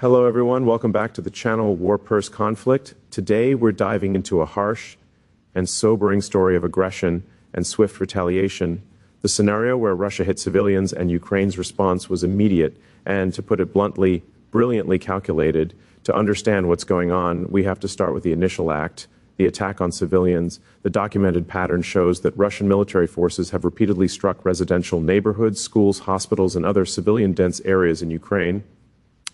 Hello, everyone. Welcome back to the channel War Purse Conflict. Today, we're diving into a harsh and sobering story of aggression and swift retaliation. The scenario where Russia hit civilians and Ukraine's response was immediate and, to put it bluntly, brilliantly calculated. To understand what's going on, we have to start with the initial act, the attack on civilians. The documented pattern shows that Russian military forces have repeatedly struck residential neighborhoods, schools, hospitals, and other civilian-dense areas in Ukraine.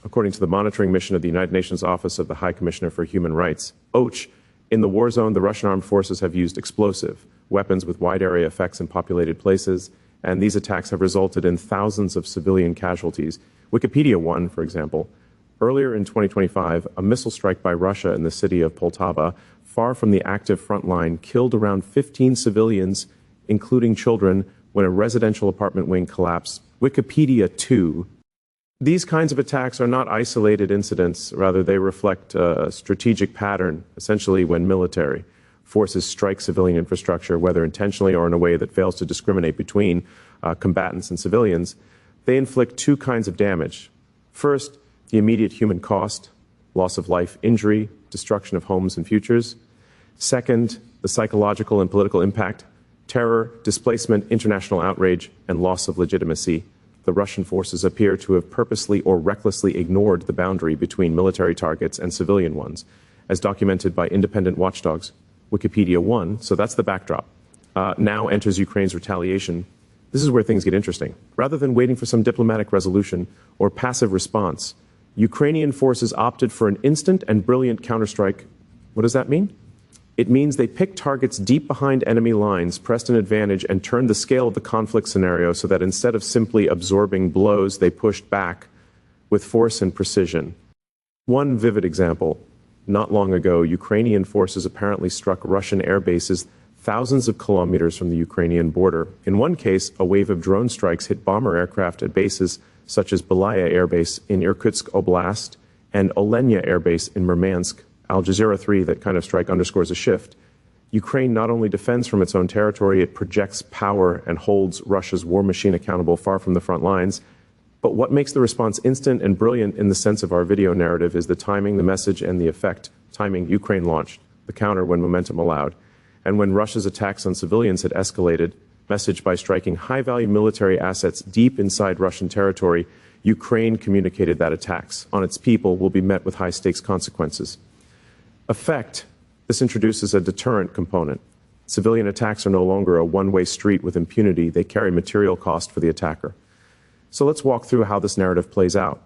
According to the monitoring mission of the United Nations Office of the High Commissioner for Human Rights, OCH, in the war zone, the Russian armed forces have used explosive weapons with wide area effects in populated places, and these attacks have resulted in thousands of civilian casualties. Wikipedia won, for example. Earlier in 2025, a missile strike by Russia in the city of Poltava, far from the active front line, killed around 15 civilians, including children, when a residential apartment wing collapsed. Wikipedia 2. These kinds of attacks are not isolated incidents. Rather, they reflect a strategic pattern, essentially when military forces strike civilian infrastructure, whether intentionally or in a way that fails to discriminate between combatants and civilians. They inflict two kinds of damage. First, the immediate human cost, loss of life, injury, destruction of homes and futures. Second, the psychological and political impact, terror, displacement, international outrage, and loss of legitimacy. The Russian forces appear to have purposely or recklessly ignored the boundary between military targets and civilian ones, as documented by independent watchdogs. Wikipedia 1, so that's the backdrop. Now enters Ukraine's retaliation. This is where things get interesting. Rather than waiting for some diplomatic resolution or passive response, Ukrainian forces opted for an instant and brilliant counterstrike. What does that mean? It means they picked targets deep behind enemy lines, pressed an advantage, and turned the scale of the conflict scenario so that instead of simply absorbing blows, they pushed back with force and precision. One vivid example. Not long ago, Ukrainian forces apparently struck Russian air bases thousands of kilometers from the Ukrainian border. In one case, a wave of drone strikes hit bomber aircraft at bases such as Belaya Air Base in Irkutsk Oblast and Olenya Air Base in Murmansk. Al Jazeera 3, that kind of strike underscores a shift. Ukraine not only defends from its own territory, it projects power and holds Russia's war machine accountable far from the front lines. But what makes the response instant and brilliant in the sense of our video narrative is the timing, the message, and the effect. Timing, Ukraine launched. The counter when momentum allowed. And when Russia's attacks on civilians had escalated, message by striking high-value military assets deep inside Russian territory, Ukraine communicated that attacks on its people will be met with high-stakes consequences. Effect, this introduces a deterrent component. Civilian attacks are no longer a one-way street with impunity. They carry material cost for the attacker. So let's walk through how this narrative plays out.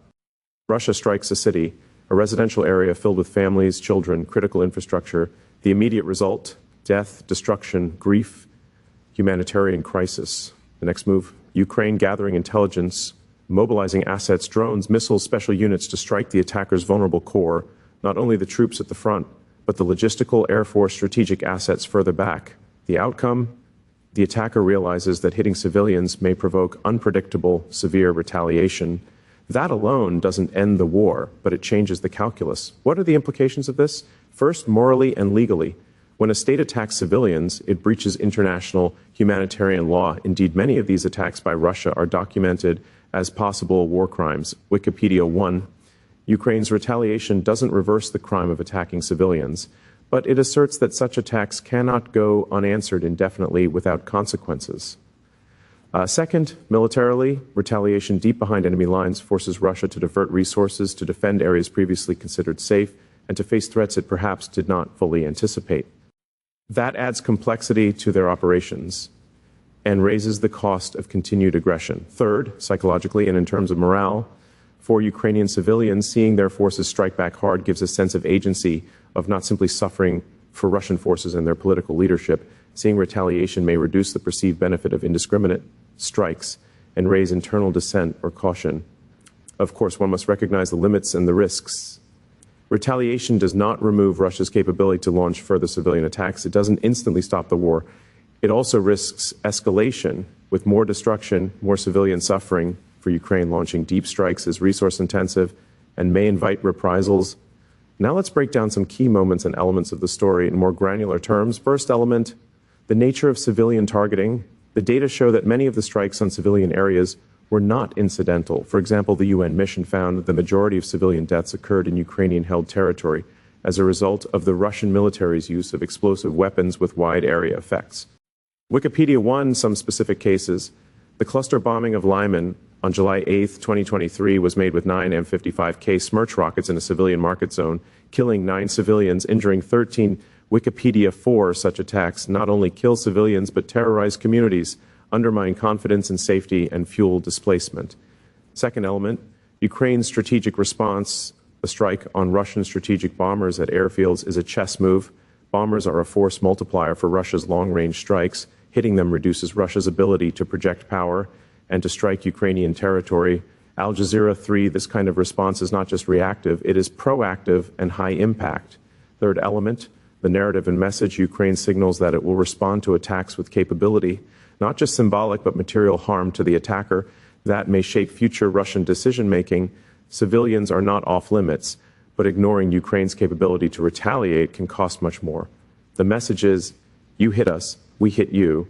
Russia strikes a city, a residential area filled with families, children, critical infrastructure. The immediate result, death, destruction, grief, humanitarian crisis. The next move, Ukraine gathering intelligence, mobilizing assets, drones, missiles, special units to strike the attacker's vulnerable core. Not only the troops at the front, but the logistical, Air Force, strategic assets further back. The outcome? The attacker realizes that hitting civilians may provoke unpredictable, severe retaliation. That alone doesn't end the war, but it changes the calculus. What are the implications of this? First, morally and legally. When a state attacks civilians, it breaches international humanitarian law. Indeed, many of these attacks by Russia are documented as possible war crimes. Wikipedia 1. Ukraine's retaliation doesn't reverse the crime of attacking civilians, but it asserts that such attacks cannot go unanswered indefinitely without consequences. Second, militarily, retaliation deep behind enemy lines forces Russia to divert resources to defend areas previously considered safe and to face threats it perhaps did not fully anticipate. That adds complexity to their operations and raises the cost of continued aggression. Third, psychologically and in terms of morale, for Ukrainian civilians, seeing their forces strike back hard gives a sense of agency, of not simply suffering for Russian forces and their political leadership. Seeing retaliation may reduce the perceived benefit of indiscriminate strikes and raise internal dissent or caution. Of course, one must recognize the limits and the risks. Retaliation does not remove Russia's capability to launch further civilian attacks. It doesn't instantly stop the war. It also risks escalation with more destruction, more civilian suffering. For Ukraine, launching deep strikes is resource-intensive and may invite reprisals. Now let's break down some key moments and elements of the story in more granular terms. First element, the nature of civilian targeting. The data show that many of the strikes on civilian areas were not incidental. For example, the UN mission found that the majority of civilian deaths occurred in Ukrainian-held territory as a result of the Russian military's use of explosive weapons with wide area effects. Wikipedia won some specific cases. The cluster bombing of Lyman on July 8, 2023 was made with 9 M55K Smerch rockets in a civilian market zone, killing 9 civilians, injuring 13. Wikipedia 4 such attacks not only kill civilians but terrorize communities, undermine confidence in safety, and fuel displacement. Second element, Ukraine's strategic response. The strike on Russian strategic bombers at airfields is a chess move. Bombers are a force multiplier for Russia's long-range strikes. Hitting them reduces Russia's ability to project power and to strike Ukrainian territory. Al Jazeera 3, this kind of response is not just reactive, it is proactive and high impact. Third element, the narrative and message. Ukraine signals that it will respond to attacks with capability, not just symbolic but material harm to the attacker. That may shape future Russian decision-making. Civilians are not off limits, but ignoring Ukraine's capability to retaliate can cost much more. The message is, you hit us, we hit you,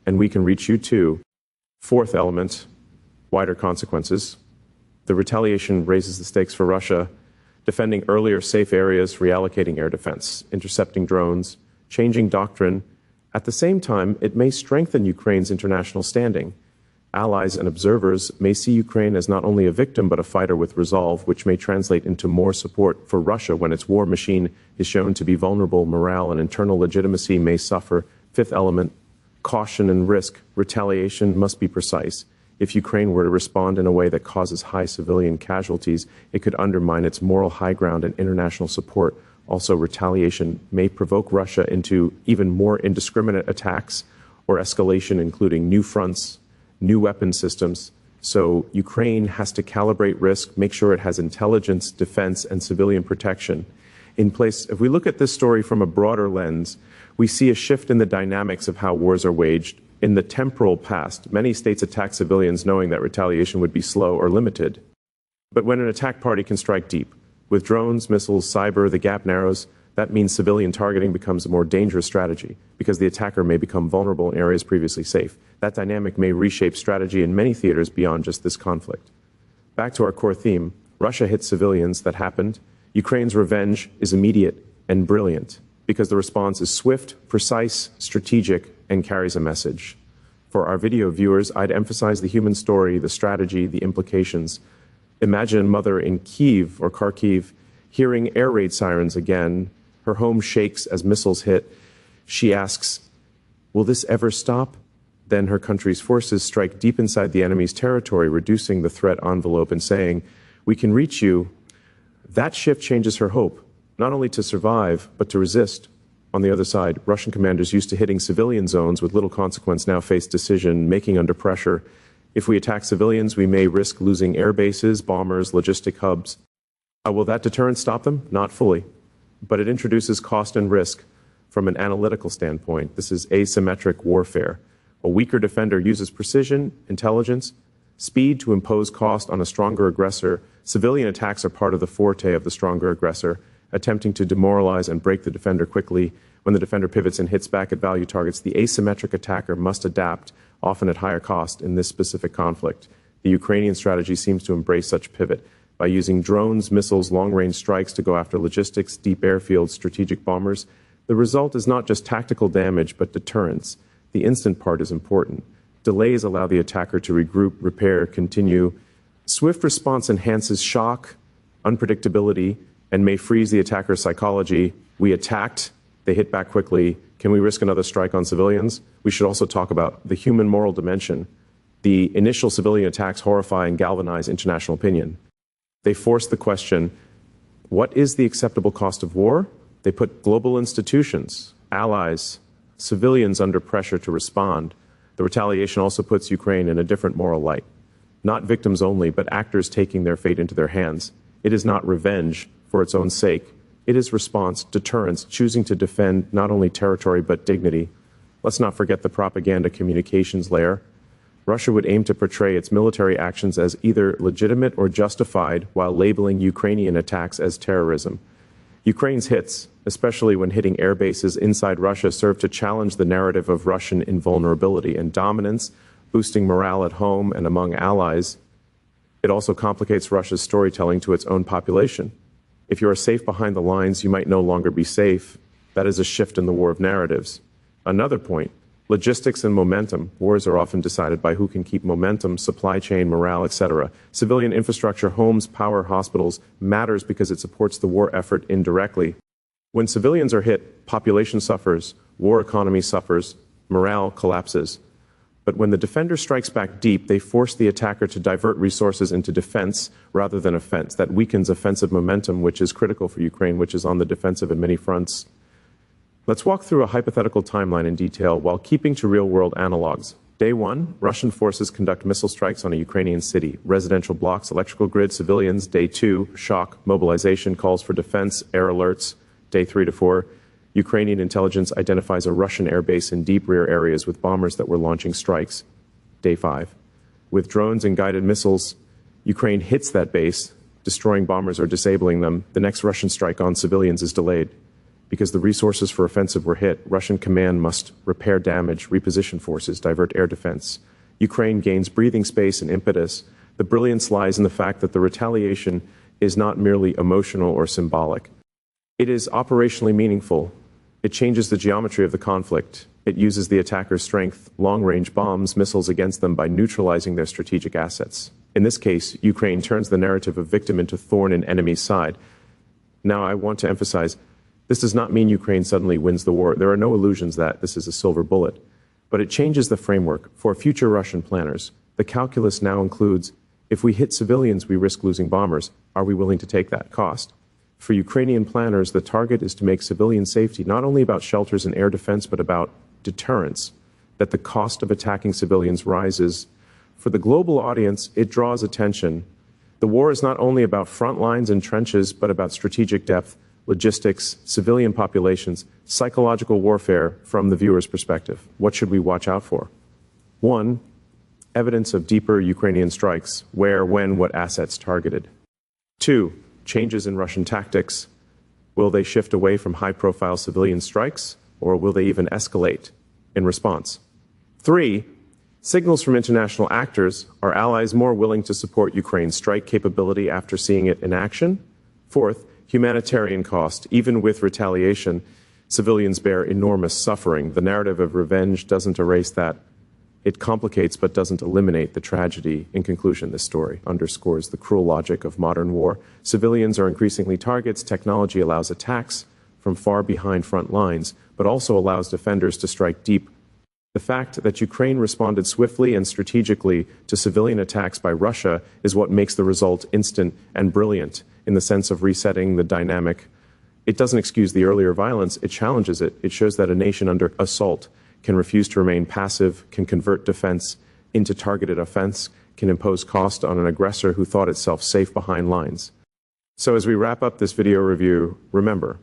and we can reach you too. Fourth element, wider consequences. The retaliation raises the stakes for Russia, defending earlier safe areas, reallocating air defense, intercepting drones, changing doctrine. At the same time, it may strengthen Ukraine's international standing. Allies and observers may see Ukraine as not only a victim but a fighter with resolve, which may translate into more support for Russia when its war machine is shown to be vulnerable. Morale and internal legitimacy may suffer. Fifth element, caution and risk. Retaliation must be precise. If Ukraine were to respond in a way that causes high civilian casualties, it could undermine its moral high ground and international support. Also, retaliation may provoke Russia into even more indiscriminate attacks or escalation, including new fronts, new weapon systems. So Ukraine has to calibrate risk, make sure it has intelligence, defense, and civilian protection in place. If we look at this story from a broader lens, we see a shift in the dynamics of how wars are waged. In the temporal past, many states attack civilians knowing that retaliation would be slow or limited. But when an attack party can strike deep, with drones, missiles, cyber, the gap narrows. That means civilian targeting becomes a more dangerous strategy because the attacker may become vulnerable in areas previously safe. That dynamic may reshape strategy in many theaters beyond just this conflict. Back to our core theme, Russia hits civilians. That happened. Ukraine's revenge is immediate and brilliant because the response is swift, precise, strategic, and carries a message. For our video viewers, I'd emphasize the human story, the strategy, the implications. Imagine a mother in Kyiv or Kharkiv hearing air raid sirens again. Her home shakes as missiles hit. She asks, will this ever stop? Then her country's forces strike deep inside the enemy's territory, reducing the threat envelope and saying, we can reach you. That shift changes her hope, not only to survive, but to resist. On the other side, Russian commanders used to hitting civilian zones with little consequence now face decision-making under pressure. If we attack civilians, we may risk losing air bases, bombers, logistic hubs. Will that deterrent stop them? Not fully. But it introduces cost and risk from an analytical standpoint. This is asymmetric warfare. A weaker defender uses precision, intelligence, speed to impose cost on a stronger aggressor. Civilian attacks are part of the forte of the stronger aggressor, attempting to demoralize and break the defender quickly. When the defender pivots and hits back at value targets, the asymmetric attacker must adapt, often at higher cost in this specific conflict. The Ukrainian strategy seems to embrace such pivot by using drones, missiles, long-range strikes to go after logistics, deep airfields, strategic bombers. The result is not just tactical damage, but deterrence. The instant part is important. Delays allow the attacker to regroup, repair, continue. Swift response enhances shock, unpredictability, and may freeze the attacker's psychology. We attacked, they hit back quickly. Can we risk another strike on civilians? We should also talk about the human moral dimension. The initial civilian attacks horrify and galvanize international opinion. They force the question, what is the acceptable cost of war? They put global institutions, allies, civilians under pressure to respond. The retaliation also puts Ukraine in a different moral light. Not victims only, but actors taking their fate into their hands. It is not revenge for its own sake. It is response, deterrence, choosing to defend not only territory but dignity. Let's not forget the propaganda communications layer. Russia would aim to portray its military actions as either legitimate or justified while labeling Ukrainian attacks as terrorism. Ukraine's hits, especially when hitting air bases inside Russia, serve to challenge the narrative of Russian invulnerability and dominance. boosting morale at home and among allies. It also complicates Russia's storytelling to its own population. If you are safe behind the lines, you might no longer be safe. That is a shift in the war of narratives. Another point, logistics and momentum. Wars are often decided by who can keep momentum, supply chain, morale, etc. Civilian infrastructure, homes, power, hospitals matters because it supports the war effort indirectly. When civilians are hit, population suffers, war economy suffers, morale collapses. But when the defender strikes back deep, they force the attacker to divert resources into defense rather than offense. That weakens offensive momentum, which is critical for Ukraine, which is on the defensive in many fronts. Let's walk through a hypothetical timeline in detail while keeping to real-world analogs. Day 1, Russian forces conduct missile strikes on a Ukrainian city, residential blocks, electrical grid, civilians. Day 2, shock, mobilization, calls for defense, air alerts. Day 3 to 4, Ukrainian intelligence identifies a Russian airbase in deep rear areas with bombers that were launching strikes. Day 5, with drones and guided missiles, Ukraine hits that base, destroying bombers or disabling them. The next Russian strike on civilians is delayed. Because the resources for offensive were hit, Russian command must repair damage, reposition forces, divert air defense. Ukraine gains breathing space and impetus. The brilliance lies in the fact that the retaliation is not merely emotional or symbolic. It is operationally meaningful. It changes the geometry of the conflict. It uses the attacker's strength, long-range bombs, missiles against them by neutralizing their strategic assets. In this case, Ukraine turns the narrative of victim into thorn in enemy's side. Now, I want to emphasize, this does not mean Ukraine suddenly wins the war. There are no illusions that this is a silver bullet. But it changes the framework for future Russian planners. The calculus now includes, if we hit civilians, we risk losing bombers. Are we willing to take that cost? For Ukrainian planners, the target is to make civilian safety not only about shelters and air defense, but about deterrence, that the cost of attacking civilians rises. For the global audience, it draws attention. The war is not only about front lines and trenches, but about strategic depth, logistics, civilian populations, psychological warfare from the viewer's perspective. What should we watch out for? 1. Evidence of deeper Ukrainian strikes. Where, when, what assets targeted. 2. Changes in Russian tactics. Will they shift away from high-profile civilian strikes, or will they even escalate in response? 3. Signals from international actors. Are allies more willing to support Ukraine's strike capability after seeing it in action? 4th, humanitarian cost. Even with retaliation, civilians bear enormous suffering. The narrative of revenge doesn't erase that. It complicates but doesn't eliminate the tragedy. In conclusion, this story underscores the cruel logic of modern war. Civilians are increasingly targets. Technology allows attacks from far behind front lines, but also allows defenders to strike deep. The fact that Ukraine responded swiftly and strategically to civilian attacks by Russia is what makes the result instant and brilliant in the sense of resetting the dynamic. It doesn't excuse the earlier violence, it challenges it. It shows that a nation under assault can refuse to remain passive, can convert defense into targeted offense, can impose cost on an aggressor who thought itself safe behind lines. So as we wrap up this video review, remember,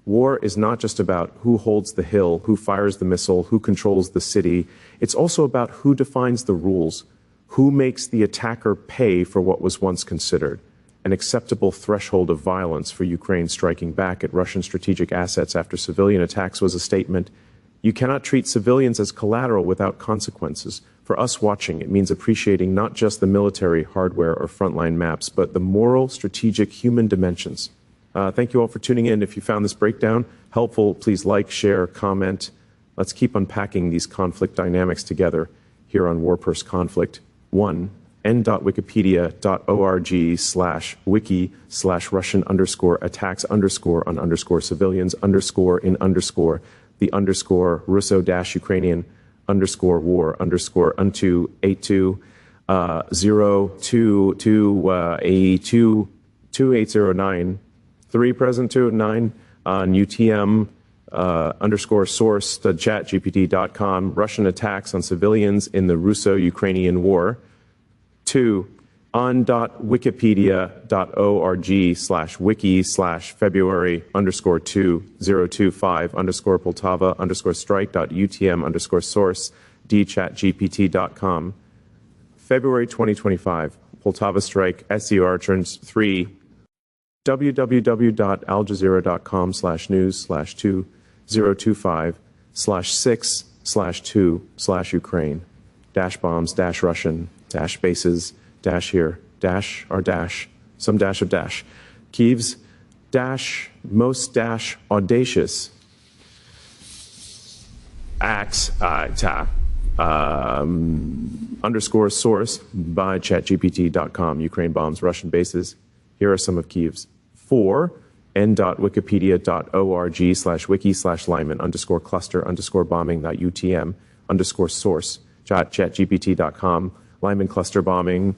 war is not just about who holds the hill, who fires the missile, who controls the city. It's also about who defines the rules, who makes the attacker pay for what was once considered an acceptable threshold of violence. For Ukraine, striking back at Russian strategic assets after civilian attacks was a statement. You cannot treat civilians as collateral without consequences. For us watching, it means appreciating not just the military hardware or frontline maps, but the moral, strategic, human dimensions. Thank you all for tuning in. If you found this breakdown helpful, please like, share, comment. Let's keep unpacking these conflict dynamics together here on Warpers Conflict. 1. n.wikipedia.org/wiki/Russian_attacks_on_civilians_in_war_a2 3 present 2 9 on UTM_source to chatgpt.com. Russian attacks on civilians in the Russo-Ukrainian war. 2. on.wikipedia.org/wiki/February_2025_Poltava_strike.utm_source dchatgpt.com. February 2025, Poltava strike SER turns 3. www.aljazeera.com/news/2025/6/2/Ukraine. dash bombs, dash Russian, dash bases, dash here, dash or dash, some dash of dash. Kiev's dash, most dash audacious acts, underscore source by chatgpt.com, Ukraine bombs Russian bases. Here are some of Kiev's. 4, n.wikipedia.org/wiki/Lyman underscore cluster underscore bombing.utm underscore source, chatgpt.com, Lyman cluster bombing.